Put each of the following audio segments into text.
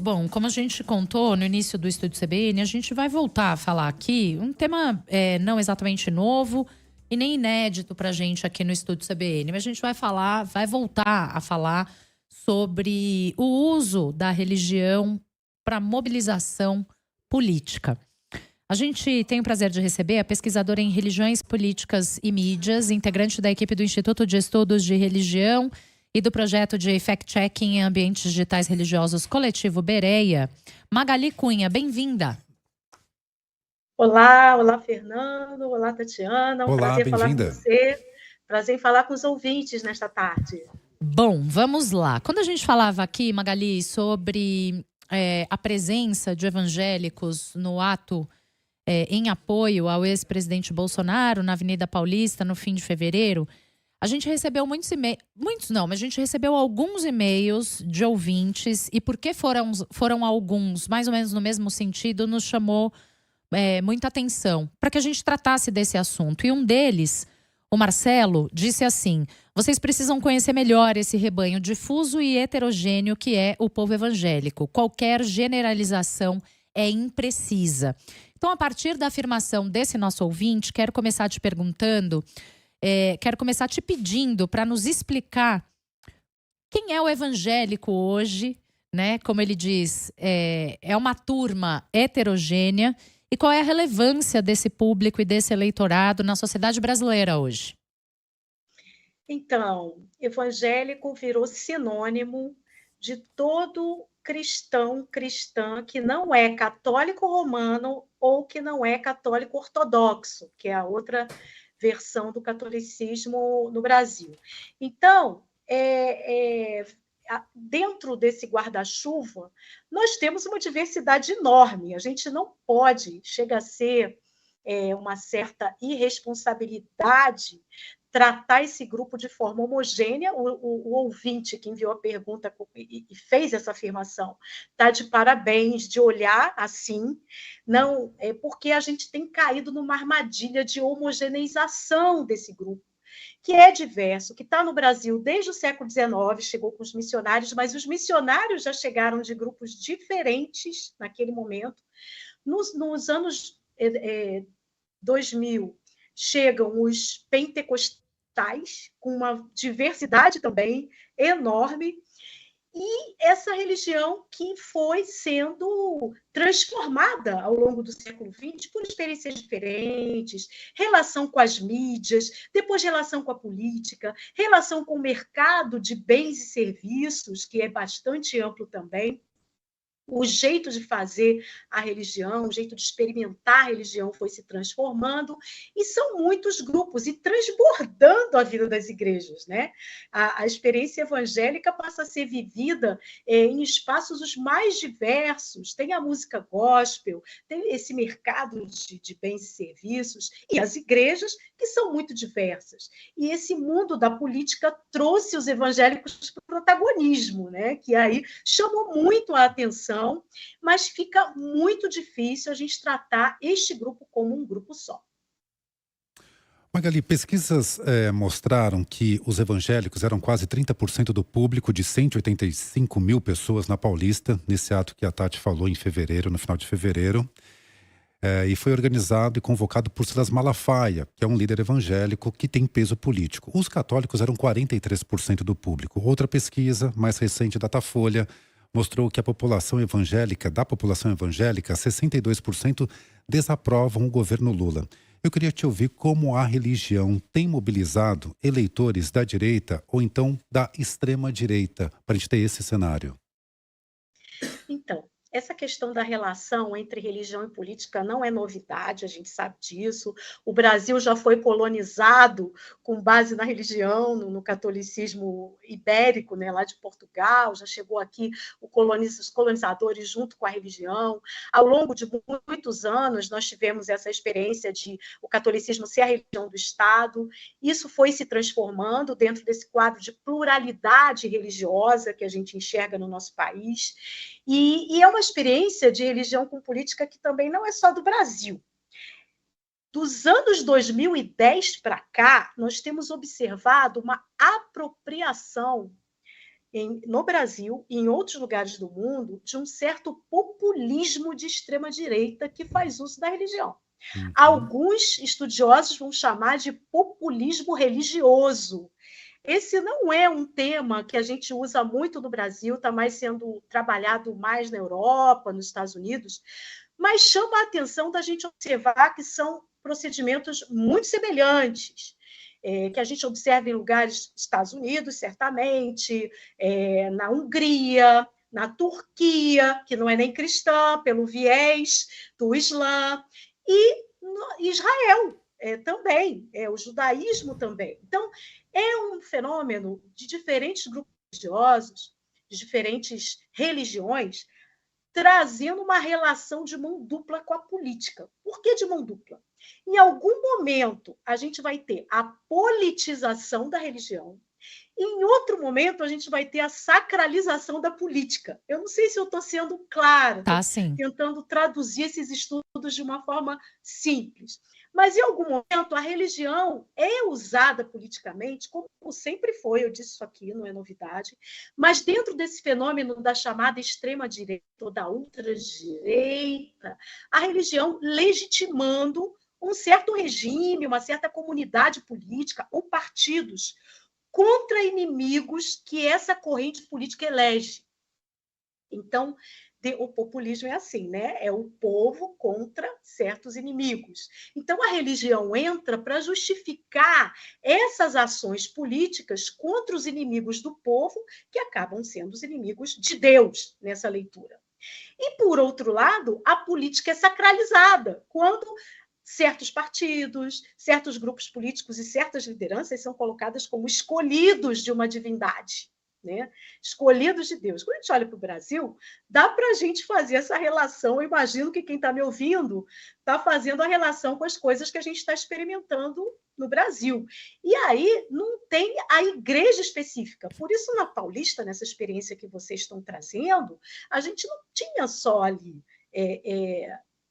Bom, como a gente contou no início do Estúdio CBN, a gente vai voltar a falar aqui um tema não exatamente novo e nem inédito pra gente aqui no Estúdio CBN, mas a gente vai voltar a falar sobre o uso da religião para mobilização política. A gente tem o prazer de receber a pesquisadora em religiões, políticas e mídias, integrante da equipe do Instituto de Estudos de Religião e do projeto de fact-checking em ambientes digitais religiosos Coletivo Bereia, Magali Cunha. Bem-vinda. Olá, Fernando. Olá, Tatiana. Um Olá, prazer falar com bem-vinda. você. Prazer em falar com os ouvintes nesta tarde. Bom, vamos lá. Quando a gente falava aqui, Magali, sobre a presença de evangélicos no ato em apoio ao ex-presidente Bolsonaro na Avenida Paulista no fim de fevereiro, a gente recebeu muitos e-mails, muitos não, mas a gente recebeu alguns e-mails de ouvintes e porque foram alguns, mais ou menos no mesmo sentido, nos chamou muita atenção para que a gente tratasse desse assunto. E um deles, o Marcelo, disse assim: vocês precisam conhecer melhor esse rebanho difuso e heterogêneo que é o povo evangélico. Qualquer generalização é imprecisa. Então, a partir da afirmação desse nosso ouvinte, quero começar te perguntando, quero começar te pedindo para nos explicar quem é o evangélico hoje, né? Como ele diz, é uma turma heterogênea. E qual é a relevância desse público e desse eleitorado na sociedade brasileira hoje? Então, evangélico virou sinônimo de todo cristão, cristã que não é católico romano ou que não é católico ortodoxo, que é a outra versão do catolicismo no Brasil. Então, dentro desse guarda-chuva, nós temos uma diversidade enorme. A gente não pode, chega a ser uma certa irresponsabilidade tratar esse grupo de forma homogênea. O ouvinte que enviou a pergunta e fez essa afirmação está de parabéns de olhar assim, não é porque a gente tem caído numa armadilha de homogeneização desse grupo, que é diverso, que está no Brasil desde o século XIX, chegou com os missionários, mas os missionários já chegaram de grupos diferentes naquele momento. Nos anos 2000, chegam os pentecostais, com uma diversidade também enorme, e essa religião que foi sendo transformada ao longo do século XX por experiências diferentes, relação com as mídias, depois relação com a política, relação com o mercado de bens e serviços, que é bastante amplo também. O jeito de fazer a religião, o jeito de experimentar a religião foi se transformando, e são muitos grupos, e transbordando a vida das igrejas, né? A experiência evangélica passa a ser vivida em espaços os mais diversos, tem a música gospel, tem esse mercado de bens e serviços, e as igrejas, que são muito diversas. E esse mundo da política trouxe os evangélicos para o protagonismo, né? Que aí chamou muito a atenção, mas fica muito difícil a gente tratar este grupo como um grupo só. Magali, pesquisas mostraram que os evangélicos eram quase 30% do público de 185 mil pessoas na Paulista, nesse ato que a Tati falou em fevereiro, no final de fevereiro. E foi organizado e convocado por Silas Malafaia, que é um líder evangélico que tem peso político. Os católicos eram 43% do público. Outra pesquisa, mais recente, Datafolha, mostrou que da população evangélica, 62% desaprovam o governo Lula. Eu queria te ouvir como a religião tem mobilizado eleitores da direita ou então da extrema-direita, para a gente ter esse cenário. Então, essa questão da relação entre religião e política não é novidade, a gente sabe disso. O Brasil já foi colonizado com base na religião, no catolicismo ibérico, né, lá de Portugal, já chegou aqui os colonizadores junto com a religião. Ao longo de muitos anos, nós tivemos essa experiência de o catolicismo ser a religião do Estado. Isso foi se transformando dentro desse quadro de pluralidade religiosa que a gente enxerga no nosso país. E é uma experiência de religião com política que também não é só do Brasil. Dos anos 2010 para cá, nós temos observado uma apropriação no Brasil e em outros lugares do mundo de um certo populismo de extrema-direita que faz uso da religião. Alguns estudiosos vão chamar de populismo religioso. Esse não é um tema que a gente usa muito no Brasil, está mais sendo trabalhado mais na Europa, nos Estados Unidos, mas chama a atenção da gente observar que são procedimentos muito semelhantes, que a gente observa em lugares, Estados Unidos, certamente, na Hungria, na Turquia, que não é nem cristã, pelo viés do Islã, e no Israel também, o judaísmo também. Então, é um fenômeno de diferentes grupos religiosos, de diferentes religiões, trazendo uma relação de mão dupla com a política. Por que de mão dupla? Em algum momento, a gente vai ter a politização da religião, e em outro momento, a gente vai ter a sacralização da política. Eu não sei se eu estou sendo clara, tentando traduzir esses estudos de uma forma simples. Mas, em algum momento, a religião é usada politicamente, como sempre foi, eu disse isso aqui, não é novidade, mas dentro desse fenômeno da chamada extrema-direita ou da ultradireita, a religião legitimando um certo regime, uma certa comunidade política ou partidos contra inimigos que essa corrente política elege. Então, o populismo é assim, né? É o povo contra certos inimigos. Então, a religião entra para justificar essas ações políticas contra os inimigos do povo, que acabam sendo os inimigos de Deus nessa leitura. E, por outro lado, a política é sacralizada, quando certos partidos, certos grupos políticos e certas lideranças são colocadas como escolhidos de uma divindade, né? Escolhidos de Deus. Quando a gente olha para o Brasil, dá para a gente fazer essa relação. Eu imagino que quem está me ouvindo está fazendo a relação com as coisas que a gente está experimentando no Brasil. E aí não tem a igreja específica. Por isso, na Paulista, nessa experiência que vocês estão trazendo, a gente não tinha só ali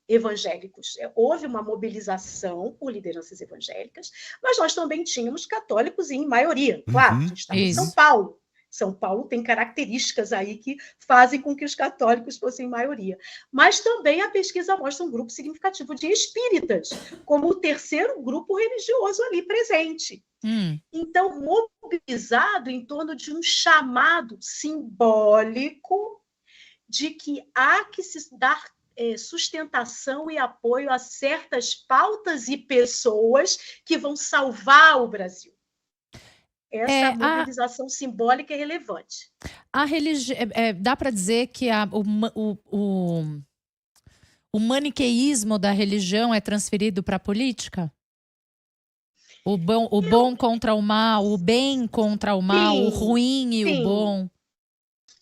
evangélicos. Houve uma mobilização por lideranças evangélicas, mas nós também tínhamos católicos em maioria. Claro, a gente está em São Paulo. São Paulo tem características aí que fazem com que os católicos fossem maioria. Mas também a pesquisa mostra um grupo significativo de espíritas, como o terceiro grupo religioso ali presente. Então, mobilizado em torno de um chamado simbólico de que há que se dar sustentação e apoio a certas pautas e pessoas que vão salvar o Brasil. Essa mobilização simbólica é relevante. A dá para dizer que o maniqueísmo da religião é transferido para a política? O bom contra o mal, o bem contra o mal, o ruim e o bom?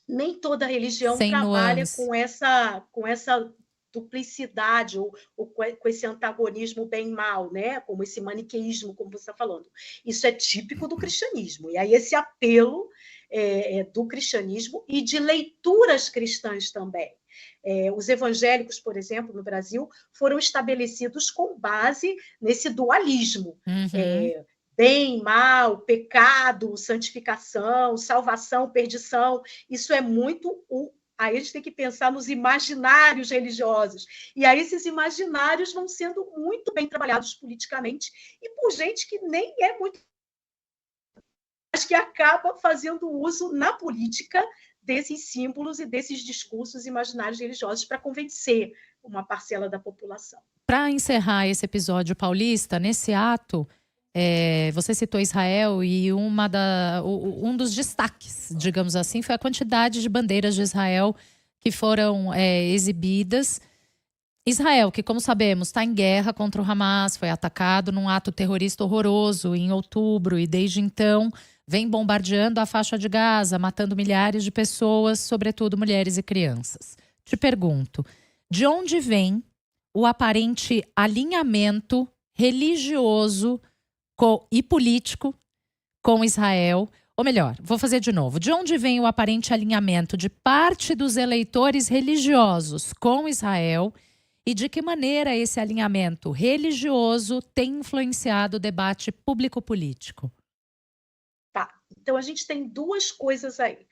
Nem toda religião trabalha com essa duplicidade ou com esse antagonismo bem-mal, né? Como esse maniqueísmo, como você está falando. Isso é típico do cristianismo. E aí esse apelo do cristianismo e de leituras cristãs também. Os evangélicos, por exemplo, no Brasil, foram estabelecidos com base nesse dualismo. Bem, mal, pecado, santificação, salvação, perdição. Isso é muito Aí a gente tem que pensar nos imaginários religiosos. E aí esses imaginários vão sendo muito bem trabalhados politicamente e por gente que nem é muito... mas que acaba fazendo uso na política desses símbolos e desses discursos imaginários religiosos para convencer uma parcela da população. Para encerrar esse episódio paulista, nesse ato... você citou Israel e um dos destaques, digamos assim, foi a quantidade de bandeiras de Israel que foram exibidas. Israel, que como sabemos está em guerra contra o Hamas, foi atacado num ato terrorista horroroso em outubro e desde então vem bombardeando a faixa de Gaza, matando milhares de pessoas, sobretudo mulheres e crianças. Te pergunto, de onde vem o aparente alinhamento religioso e político com Israel? Ou melhor, vou fazer de novo. De onde vem o aparente alinhamento de parte dos eleitores religiosos com Israel e de que maneira esse alinhamento religioso tem influenciado o debate público-político? Tá. Então, a gente tem duas coisas aí.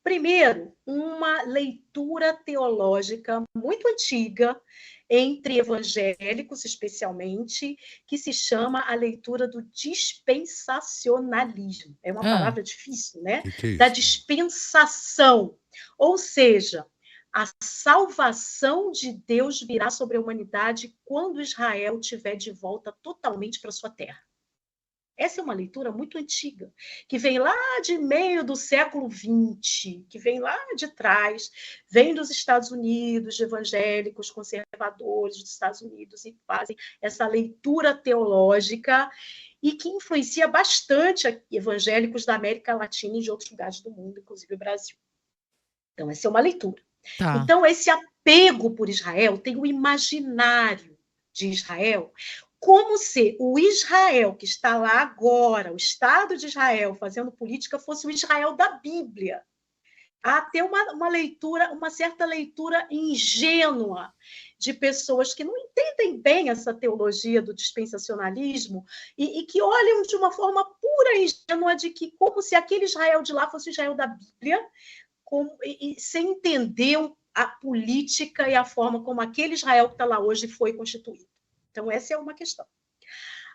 Primeiro, uma leitura teológica muito antiga, entre evangélicos especialmente, que se chama a leitura do dispensacionalismo. É uma Ah, palavra difícil, né? Que é Da isso? dispensação. Ou seja, a salvação de Deus virá sobre a humanidade quando Israel estiver de volta totalmente para sua terra. Essa é uma leitura muito antiga, que vem lá de meio do século XX, que vem lá de trás, vem dos Estados Unidos, de evangélicos conservadores dos Estados Unidos, e fazem essa leitura teológica e que influencia bastante evangélicos da América Latina e de outros lugares do mundo, inclusive o Brasil. Então, essa é uma leitura. tá. Então, esse apego por Israel tem o imaginário de Israel como se o Israel que está lá agora, o Estado de Israel fazendo política, fosse o Israel da Bíblia. Há até uma leitura, uma certa leitura ingênua de pessoas que não entendem bem essa teologia do dispensacionalismo e que olham de uma forma pura e ingênua de que como se aquele Israel de lá fosse o Israel da Bíblia, sem entender a política e a forma como aquele Israel que está lá hoje foi constituído. Então, essa é uma questão.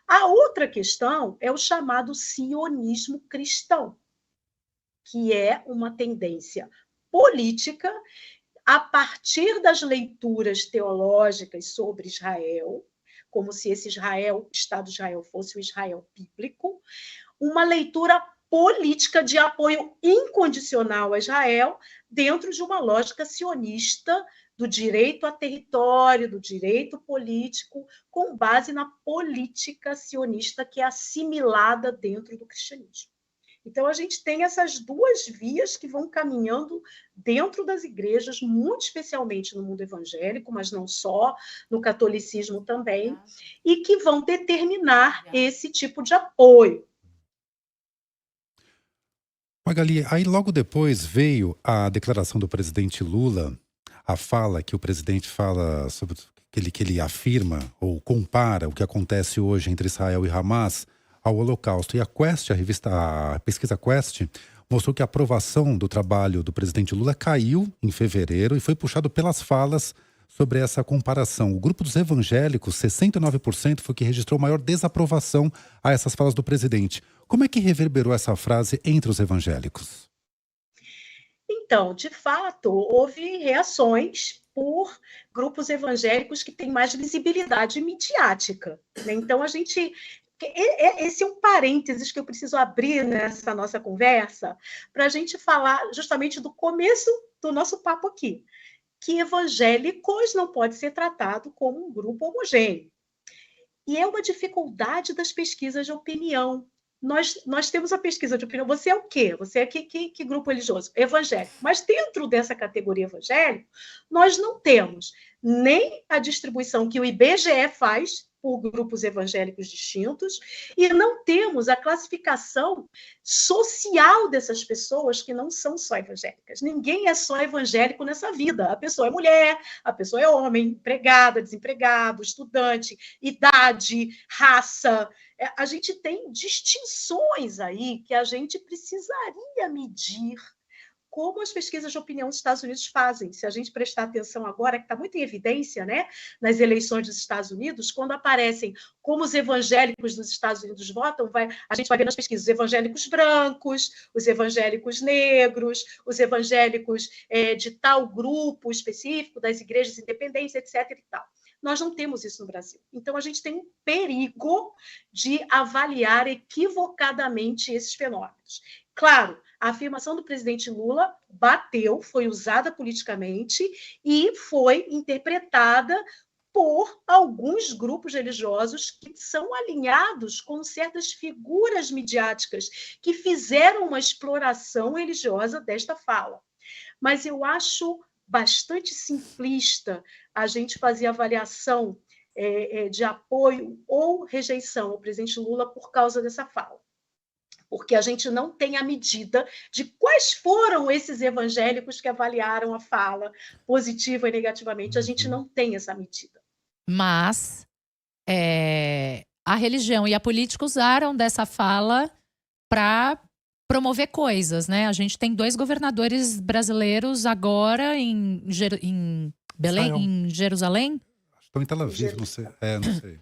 A outra questão é o chamado sionismo cristão, que é uma tendência política a partir das leituras teológicas sobre Israel, como se esse Israel, Estado de Israel, fosse o Israel bíblico, uma leitura política de apoio incondicional a Israel dentro de uma lógica sionista do direito a território, do direito político, com base na política sionista que é assimilada dentro do cristianismo. Então, a gente tem essas duas vias que vão caminhando dentro das igrejas, muito especialmente no mundo evangélico, mas não só, no catolicismo também, e que vão determinar esse tipo de apoio. Magali, aí logo depois veio a declaração do presidente Lula, a fala que o presidente fala sobre que ele afirma ou compara o que acontece hoje entre Israel e Hamas ao Holocausto. E a Quest, a pesquisa Quest, mostrou que a aprovação do trabalho do presidente Lula caiu em fevereiro e foi puxado pelas falas sobre essa comparação. O grupo dos evangélicos, 69%, foi o que registrou maior desaprovação a essas falas do presidente. Como é que reverberou essa frase entre os evangélicos? Então, de fato, houve reações por grupos evangélicos que têm mais visibilidade midiática, né? Então, esse é um parênteses que eu preciso abrir nessa nossa conversa para a gente falar justamente do começo do nosso papo aqui, que evangélicos não pode ser tratado como um grupo homogêneo. E é uma dificuldade das pesquisas de opinião. Nós temos a pesquisa de opinião. Você é o quê? Você é que grupo religioso? Evangélico. Mas dentro dessa categoria evangélico, nós não temos nem a distribuição que o IBGE faz por grupos evangélicos distintos, e não temos a classificação social dessas pessoas que não são só evangélicas. Ninguém é só evangélico nessa vida. A pessoa é mulher, a pessoa é homem, empregada, desempregado, estudante, idade, raça. A gente tem distinções aí que a gente precisaria medir como as pesquisas de opinião dos Estados Unidos fazem. Se a gente prestar atenção agora, que está muito em evidência, né, nas eleições dos Estados Unidos, quando aparecem como os evangélicos dos Estados Unidos votam, a gente vai ver nas pesquisas os evangélicos brancos, os evangélicos negros, os evangélicos de tal grupo específico, das igrejas independentes, etc. e tal. Nós não temos isso no Brasil. Então, a gente tem um perigo de avaliar equivocadamente esses fenômenos. Claro, a afirmação do presidente Lula bateu, foi usada politicamente e foi interpretada por alguns grupos religiosos que são alinhados com certas figuras midiáticas que fizeram uma exploração religiosa desta fala. Mas eu acho bastante simplista a gente fazer avaliação de apoio ou rejeição ao presidente Lula por causa dessa fala. Porque a gente não tem a medida de quais foram esses evangélicos que avaliaram a fala positiva e negativamente. A gente não tem essa medida. Mas a religião e a política usaram dessa fala para promover coisas, né? A gente tem 2 governadores brasileiros agora em Belém, Israel. em Jerusalém, Estão em Tel Aviv, não sei. Não sei.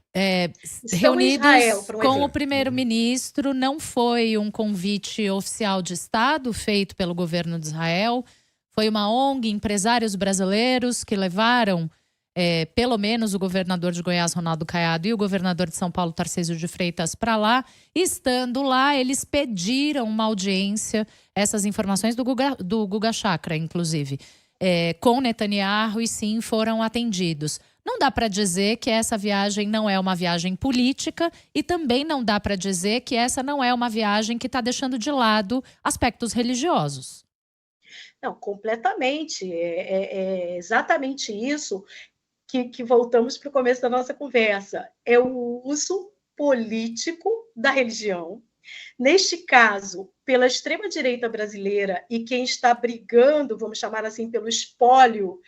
Estão em reunidos Israel para um com o evento. primeiro-ministro. Não foi um convite oficial de Estado feito pelo governo de Israel. Foi uma ONG, empresários brasileiros que levaram, pelo menos o governador de Goiás, Ronaldo Caiado, e o governador de São Paulo, Tarcísio de Freitas, para lá. Estando lá, eles pediram uma audiência, essas informações do Guga Chakra, inclusive, com Netanyahu, e sim, foram atendidos. Não dá para dizer que essa viagem não é uma viagem política e também não dá para dizer que essa não é uma viagem que está deixando de lado aspectos religiosos. Não, completamente. É exatamente isso que voltamos para o começo da nossa conversa. É o uso político da religião. Neste caso, pela extrema-direita brasileira e quem está brigando, vamos chamar assim, pelo espólio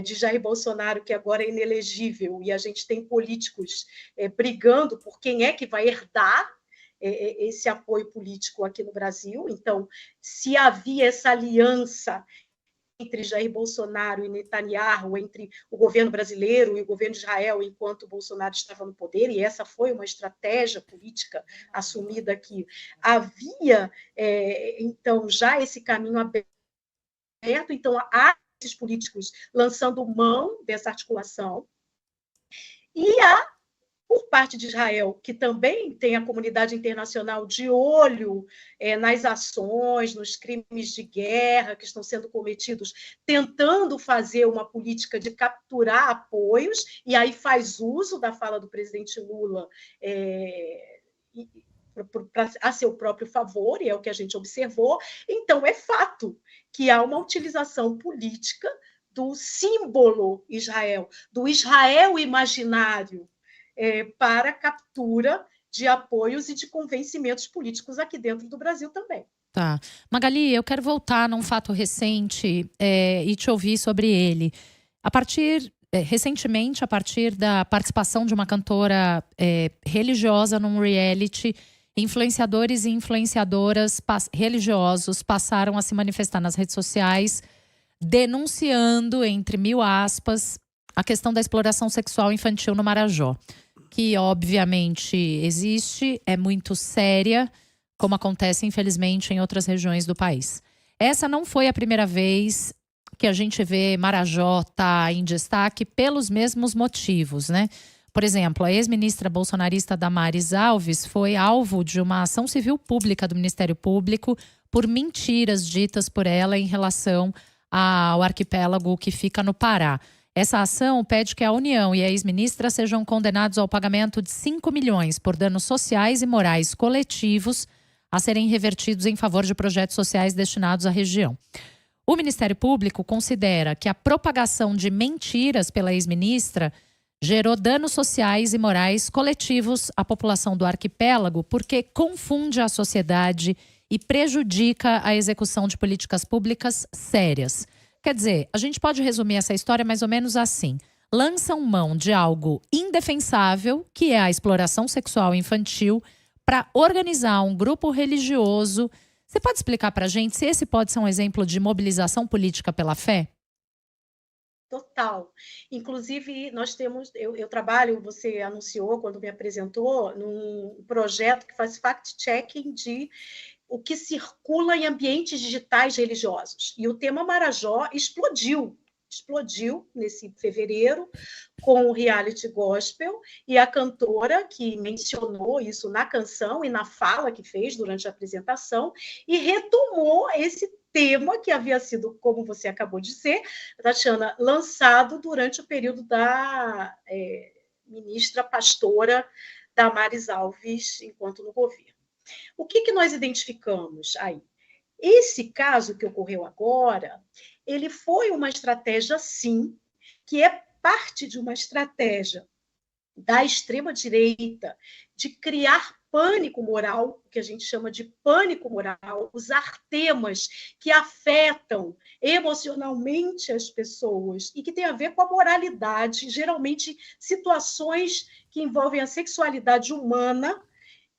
de Jair Bolsonaro, que agora é inelegível, e a gente tem políticos brigando por quem é que vai herdar esse apoio político aqui no Brasil. Então, se havia essa aliança entre Jair Bolsonaro e Netanyahu, entre o governo brasileiro e o governo de Israel, enquanto Bolsonaro estava no poder, e essa foi uma estratégia política assumida aqui, havia, então, já esse caminho aberto, então, há esses políticos lançando mão dessa articulação, e há, por parte de Israel, que também tem a comunidade internacional de olho nas ações, nos crimes de guerra que estão sendo cometidos, tentando fazer uma política de capturar apoios, e aí faz uso da fala do presidente Lula a seu próprio favor, e é o que a gente observou. Então, é fato que há uma utilização política do símbolo Israel, do Israel imaginário, para a captura de apoios e de convencimentos políticos aqui dentro do Brasil também. Tá. Magali, eu quero voltar num fato recente e te ouvir sobre ele. Recentemente, a partir da participação de uma cantora religiosa num reality, influenciadores e influenciadoras religiosos passaram a se manifestar nas redes sociais, denunciando, entre 1000 aspas, a questão da exploração sexual infantil no Marajó, que obviamente existe, é muito séria, como acontece infelizmente em outras regiões do país. Essa não foi a primeira vez que a gente vê Marajó estar em destaque pelos mesmos motivos, né? Por exemplo, a ex-ministra bolsonarista Damares Alves foi alvo de uma ação civil pública do Ministério Público por mentiras ditas por ela em relação ao arquipélago que fica no Pará. Essa ação pede que a União e a ex-ministra sejam condenados ao pagamento de 5 milhões por danos sociais e morais coletivos a serem revertidos em favor de projetos sociais destinados à região. O Ministério Público considera que a propagação de mentiras pela ex-ministra gerou danos sociais e morais coletivos à população do arquipélago porque confunde a sociedade e prejudica a execução de políticas públicas sérias. Quer dizer, a gente pode resumir essa história mais ou menos assim. Lançam mão de algo indefensável, que é a exploração sexual infantil, para organizar um grupo religioso. Você pode explicar para a gente se esse pode ser um exemplo de mobilização política pela fé? Total. Inclusive, nós temos, eu trabalho, você anunciou quando me apresentou, num projeto que faz fact-checking de o que circula em ambientes digitais religiosos. E o tema Marajó explodiu nesse fevereiro com o reality gospel, e a cantora que mencionou isso na canção e na fala que fez durante a apresentação e retomou esse tema que havia sido, como você acabou de dizer, Tatiana, lançado durante o período da ministra pastora Damares Alves, enquanto no governo. O que nós identificamos aí? Esse caso que ocorreu agora, ele foi uma estratégia, sim, que é parte de uma estratégia da extrema-direita de criar pânico moral, o que a gente chama de pânico moral, usar temas que afetam emocionalmente as pessoas e que tem a ver com a moralidade, geralmente situações que envolvem a sexualidade humana,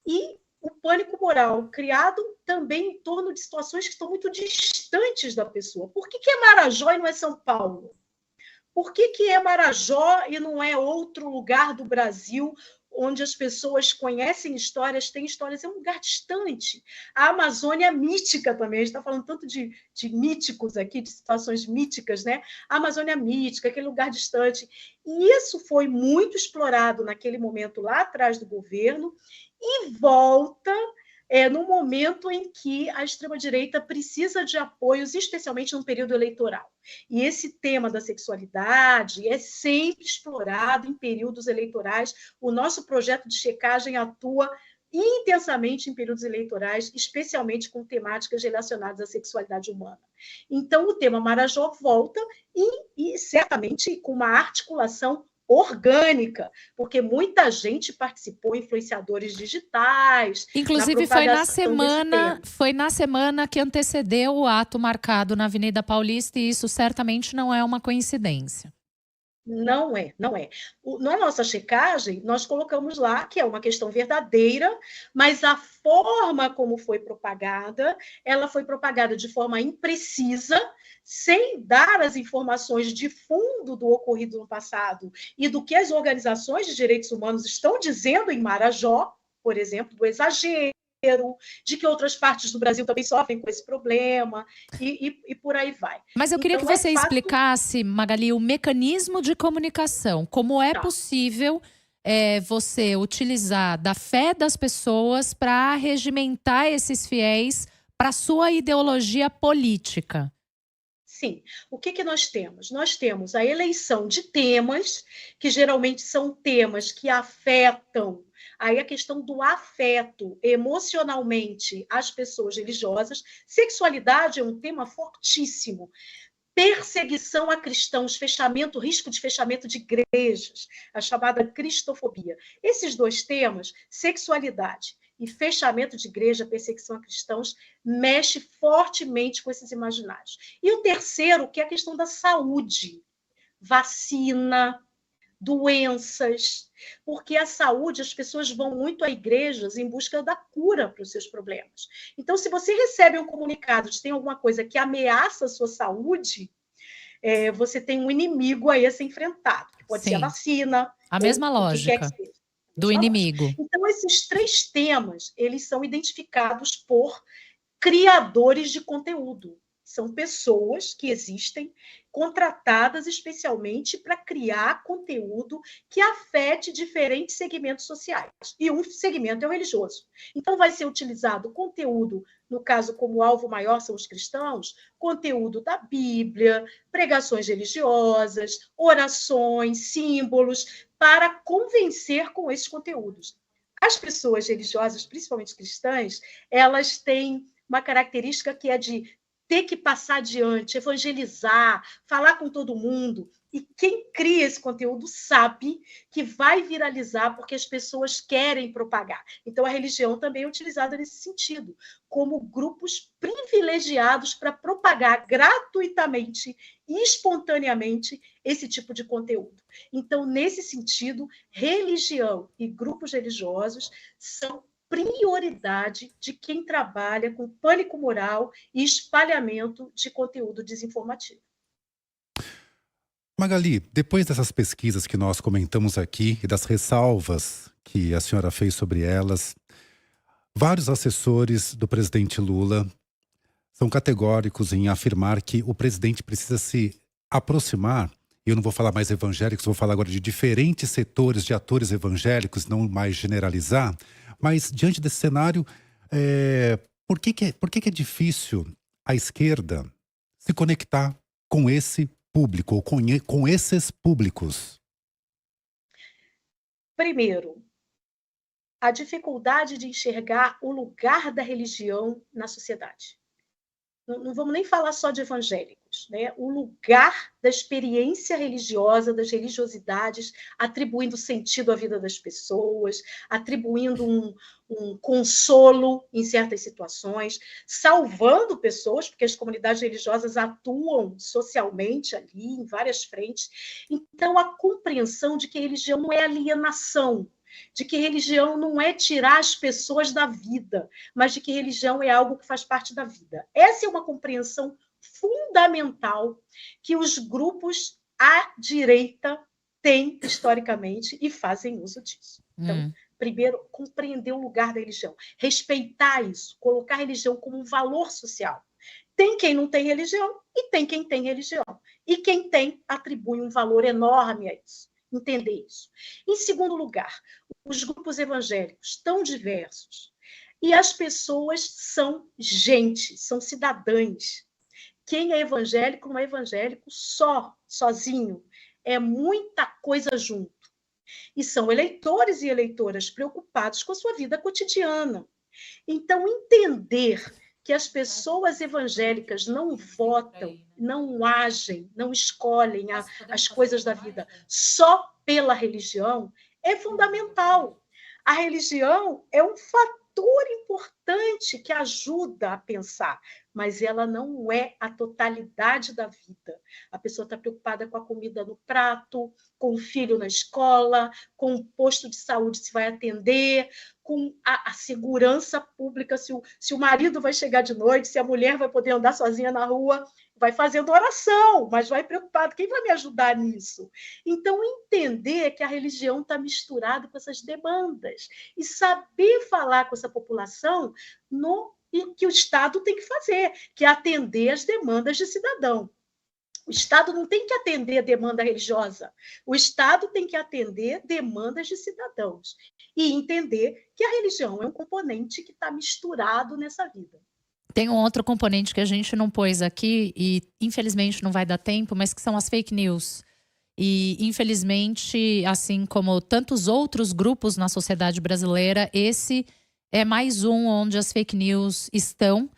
e o pânico moral, criado também em torno de situações que estão muito distantes da pessoa. Por que é Marajó e não é São Paulo? Por que é Marajó e não é outro lugar do Brasil onde as pessoas conhecem histórias, têm histórias? É um lugar distante. A Amazônia é mítica também, a gente está falando tanto de míticos aqui, de situações míticas, né? A Amazônia é mítica, aquele lugar distante. E isso foi muito explorado naquele momento lá atrás do governo e volta no momento em que a extrema-direita precisa de apoios, especialmente no período eleitoral. E esse tema da sexualidade é sempre explorado em períodos eleitorais. O nosso projeto de checagem atua intensamente em períodos eleitorais, especialmente com temáticas relacionadas à sexualidade humana. Então, o tema Marajó volta e certamente com uma articulação orgânica, porque muita gente participou, influenciadores digitais. Inclusive foi na semana que antecedeu o ato marcado na Avenida Paulista, e isso certamente não é uma coincidência. Não é. Na nossa checagem, nós colocamos lá que é uma questão verdadeira, mas a forma como foi propagada, ela foi propagada de forma imprecisa, sem dar as informações de fundo do ocorrido no passado e do que as organizações de direitos humanos estão dizendo em Marajó, por exemplo, do exagero, de que outras partes do Brasil também sofrem com esse problema, e por aí vai. Mas eu queria que você explicasse, Magali, o mecanismo de comunicação. Como é possível você utilizar da fé das pessoas para regimentar esses fiéis para a sua ideologia política? Sim. O que nós temos? Nós temos a eleição de temas, que geralmente são temas que afetam aí a questão do afeto emocionalmente às pessoas religiosas. Sexualidade é um tema fortíssimo. Perseguição a cristãos, risco de fechamento de igrejas, a chamada cristofobia. Esses dois temas, sexualidade e fechamento de igreja, perseguição a cristãos, mexe fortemente com esses imaginários. E o terceiro, que é a questão da saúde, vacina, doenças, porque a saúde, as pessoas vão muito a igrejas em busca da cura para os seus problemas. Então, se você recebe um comunicado de que tem alguma coisa que ameaça a sua saúde, você tem um inimigo aí a ser enfrentado, que pode ser a vacina. A mesma lógica do inimigo. Então, esses três temas, eles são identificados por criadores de conteúdo. São pessoas que existem, contratadas especialmente para criar conteúdo que afete diferentes segmentos sociais. E um segmento é o religioso. Então, vai ser utilizado conteúdo, no caso, como alvo maior são os cristãos, conteúdo da Bíblia, pregações religiosas, orações, símbolos, para convencer com esses conteúdos. As pessoas religiosas, principalmente cristãs, elas têm uma característica que é de ter que passar adiante, evangelizar, falar com todo mundo. E quem cria esse conteúdo sabe que vai viralizar porque as pessoas querem propagar. Então, a religião também é utilizada nesse sentido, como grupos privilegiados para propagar gratuitamente e espontaneamente esse tipo de conteúdo. Então, nesse sentido, religião e grupos religiosos são prioridade de quem trabalha com pânico moral e espalhamento de conteúdo desinformativo. Magali, depois dessas pesquisas que nós comentamos aqui e das ressalvas que a senhora fez sobre elas, vários assessores do presidente Lula são categóricos em afirmar que o presidente precisa se aproximar. Eu não vou falar mais evangélicos, vou falar agora de diferentes setores de atores evangélicos, não mais generalizar. Mas, diante desse cenário, por que é difícil a esquerda se conectar com esse público, ou com esses públicos? Primeiro, a dificuldade de enxergar o lugar da religião na sociedade. Não vamos nem falar só de evangélicos, né? O lugar da experiência religiosa, das religiosidades, atribuindo sentido à vida das pessoas, atribuindo um consolo em certas situações, salvando pessoas, porque as comunidades religiosas atuam socialmente ali, em várias frentes. Então, a compreensão de que a religião não é alienação, de que religião não é tirar as pessoas da vida, mas de que religião é algo que faz parte da vida. Essa é uma compreensão fundamental que os grupos à direita têm historicamente e fazem uso disso. Então, primeiro, compreender o lugar da religião, respeitar isso, colocar a religião como um valor social. Tem quem não tem religião e tem quem tem religião. E quem tem atribui um valor enorme a isso. Entender isso. Em segundo lugar, os grupos evangélicos tão diversos e as pessoas são gente, são cidadãs. Quem é evangélico não é evangélico sozinho. É muita coisa junto. E são eleitores e eleitoras preocupados com a sua vida cotidiana. Então, entender que as pessoas evangélicas não votam, não agem, não escolhem as coisas da vida só pela religião, é fundamental. A religião é um fator importante que ajuda a pensar, mas ela não é a totalidade da vida. A pessoa está preocupada com a comida no prato, com o filho na escola, com o posto de saúde se vai atender, com a segurança pública, se o marido vai chegar de noite, se a mulher vai poder andar sozinha na rua, vai fazendo oração, mas vai preocupado, quem vai me ajudar nisso? Então, entender que a religião está misturada com essas demandas e saber falar com essa população no que o Estado tem que fazer, que é atender as demandas de cidadão. O Estado não tem que atender a demanda religiosa, o Estado tem que atender demandas de cidadãos e entender que a religião é um componente que está misturado nessa vida. Tem um outro componente que a gente não pôs aqui e infelizmente não vai dar tempo, mas que são as fake news. E infelizmente, assim como tantos outros grupos na sociedade brasileira, esse é mais um onde as fake news estão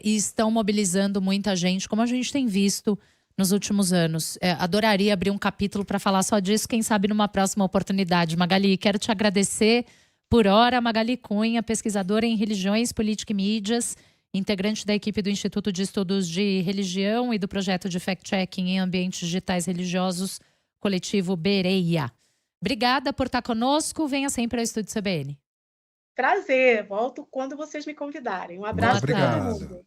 e estão mobilizando muita gente, como a gente tem visto nos últimos anos. Adoraria abrir um capítulo para falar só disso, quem sabe numa próxima oportunidade. Magali, quero te agradecer por hora. Magali Cunha, pesquisadora em religiões, política e mídias, integrante da equipe do Instituto de Estudos de Religião e do projeto de fact-checking em ambientes digitais religiosos, coletivo Bereia. Obrigada por estar conosco. Venha sempre ao Estúdio CBN. Prazer, volto quando vocês me convidarem. Um abraço para todo mundo.